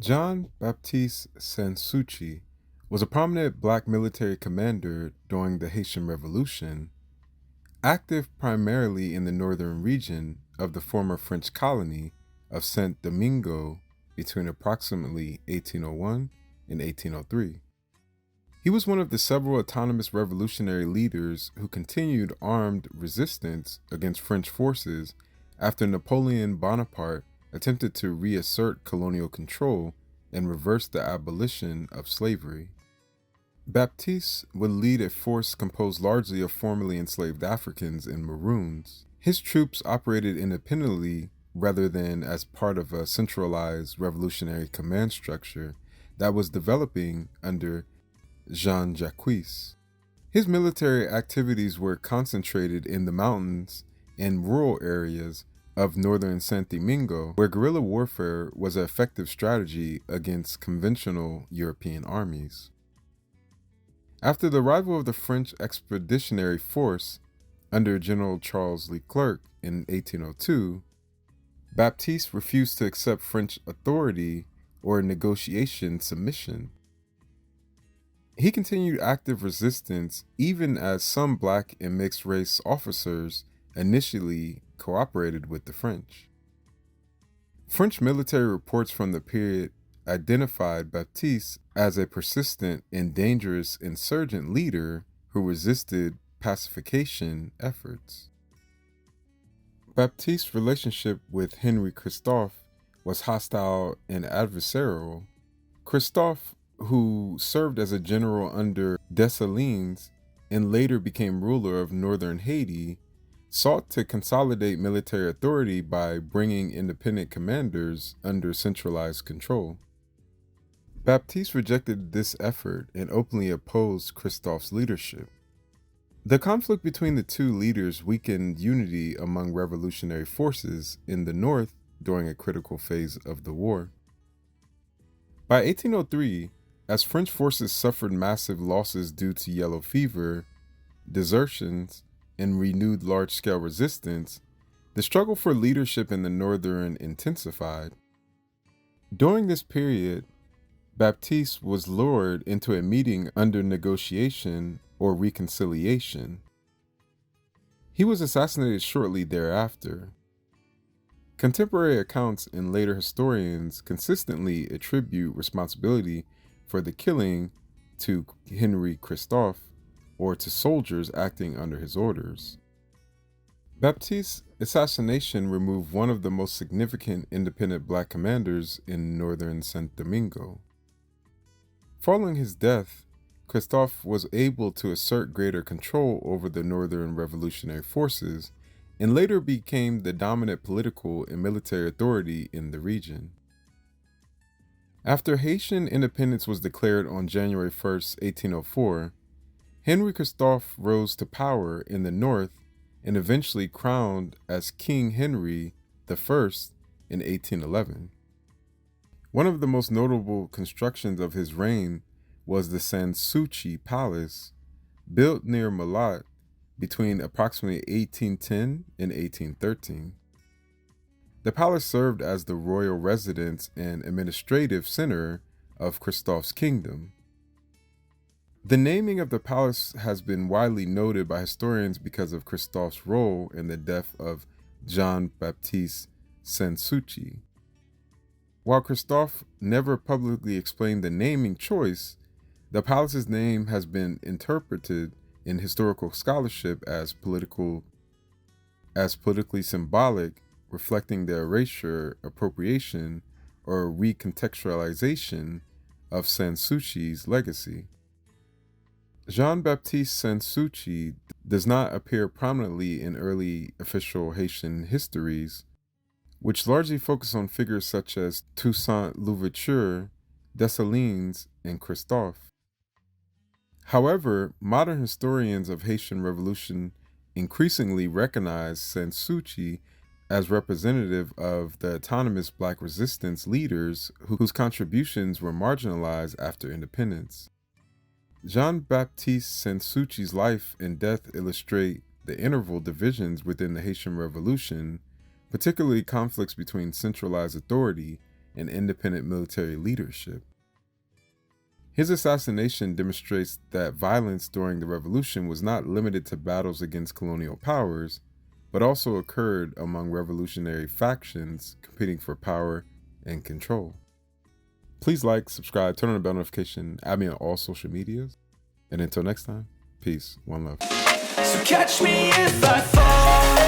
Jean-Baptiste Sans-Souci was a prominent black military commander during the Haitian Revolution, active primarily in the northern region of the former French colony of Saint-Domingue between approximately 1801 and 1803. He was one of the several autonomous revolutionary leaders who continued armed resistance against French forces after Napoleon Bonaparte attempted to reassert colonial control and reverse the abolition of slavery. Baptiste would lead a force composed largely of formerly enslaved Africans and Maroons. His troops operated independently rather than as part of a centralized revolutionary command structure that was developing under Jean-Jacques. His military activities were concentrated in the mountains and rural areas of northern Saint-Domingue, where guerrilla warfare was an effective strategy against conventional European armies. After the arrival of the French Expeditionary Force under General Charles Leclerc in 1802, Baptiste refused to accept French authority or negotiation submission. He continued active resistance even as some black and mixed-race officers initially cooperated with the French. French military reports from the period identified Baptiste as a persistent and dangerous insurgent leader who resisted pacification efforts. Baptiste's relationship with Henri Christophe was hostile and adversarial. Christophe, who served as a general under Dessalines and later became ruler of northern Haiti, sought to consolidate military authority by bringing independent commanders under centralized control. Baptiste rejected this effort and openly opposed Christophe's leadership. The conflict between the two leaders weakened unity among revolutionary forces in the north during a critical phase of the war. By 1803, as French forces suffered massive losses due to yellow fever, desertions, and renewed large-scale resistance, the struggle for leadership in the northern intensified. During this period, Baptiste was lured into a meeting under negotiation or reconciliation. He was assassinated shortly thereafter. Contemporary accounts and later historians consistently attribute responsibility for the killing to Henri Christophe or to soldiers acting under his orders. Baptiste's assassination removed one of the most significant independent black commanders in northern Saint-Domingue. Following his death, Christophe was able to assert greater control over the northern revolutionary forces and later became the dominant political and military authority in the region. After Haitian independence was declared on January 1, 1804, Henri Christophe rose to power in the north and eventually crowned as King Henri I in 1811. One of the most notable constructions of his reign was the Sans-Souci Palace, built near Malat between approximately 1810 and 1813. The palace served as the royal residence and administrative center of Christophe's kingdom. The naming of the palace has been widely noted by historians because of Christophe's role in the death of Jean-Baptiste Sans-Souci. While Christophe never publicly explained the naming choice, the palace's name has been interpreted in historical scholarship as politically symbolic, reflecting the erasure, appropriation, or recontextualization of Sans-Souci's legacy. Jean-Baptiste Sans-Souci does not appear prominently in early official Haitian histories, which largely focus on figures such as Toussaint Louverture, Dessalines, and Christophe. However, modern historians of Haitian Revolution increasingly recognize Sans-Souci as representative of the autonomous black resistance leaders whose contributions were marginalized after independence. Jean-Baptiste Sans-Souci's life and death illustrate the interval divisions within the Haitian Revolution, particularly conflicts between centralized authority and independent military leadership. His assassination demonstrates that violence during the revolution was not limited to battles against colonial powers, but also occurred among revolutionary factions competing for power and control. Please like, subscribe, turn on the bell notification, add me on all social medias, and until next time, peace, one love. So catch me if I fall.